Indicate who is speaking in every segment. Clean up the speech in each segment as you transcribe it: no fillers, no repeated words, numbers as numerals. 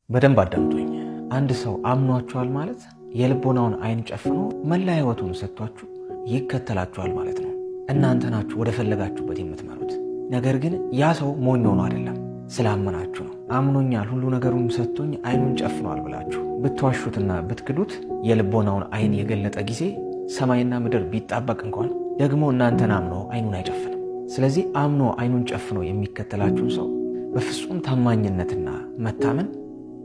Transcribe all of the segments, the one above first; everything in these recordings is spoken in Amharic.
Speaker 1: በደንብ አዳምጡኝ አንድ ሰው አምኗችኋል ማለት የልቦናውን አይን ጨፍኖ መላ ህይወቱን ሰጥቷችሁ ይከተላችኋል ማለት ነው እናንተ ናችሁ ወደ ፈለጋችሁበት የምትመሩት ነገር ግን ያ ሰው ሞኝ ሆኖ አይደለም ስላመናችሁ ነው አምኖኛል ሁሉ ነገሩን ሰጥቶኝ አይኑን ጨፍኗል ብላችሁ ብትዋሹትና ብትክዱት የልቦናውን አይን የገለጠ ጊዜ ሰማይና ምድር ቢጣበቅ እንኳን ደግሞ እናንተን አምኖ አይኑን አይጨፍንም ስለዚህ አምኖ አይኑን ጨፍኖ የሚከተላችሁ ሰው በፍጹም ታማኝነትና መታመን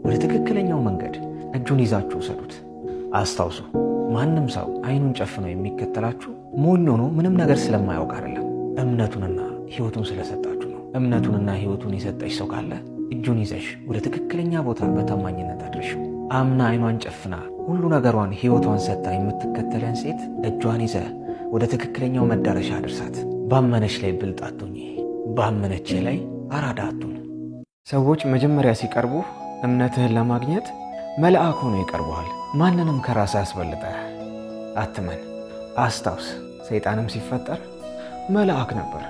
Speaker 1: ወደ ትክክለኛው መንገድ እጁን ይዛችሁ ሰዱት አስታውሱ ማንንም ሰው አይኑን ጨፍኖ የሚከተላችሁ ሞኝ ሆኖ ምንም ነገር ስለማያውቅ አይደለም እምነቱንና ህይወቱን ስለሰጣችሁ ነው እምነቱንና ህይወቱን የሰጠሽ ሰው ካለ እጁን ይዘሽ ወደ ትክክለኛ ቦታ በታማኝነት አድርሽው አምና አይኗን ጨፍና ሁሉ ነገሯን ህይወቷን ሰጣ የምትከተለን ሴት እጇን ይዘ ወደ ትክክለኛው መዳረሻ አድርሳት ባመነሽ ላይ ብልጥ አትሁኚ ባመነች ላይ አራዳ አትሁን ሰዎች መጀመሪያ ሲቀርቡ እምነትህን ለማግኘት መልአክ ሆኖ ይቀርበዋል ማንንም ከራስህ አስበልጠህ አትመን አስታውስ ሰይጣንም ሲፈጠር መልአክ ነበር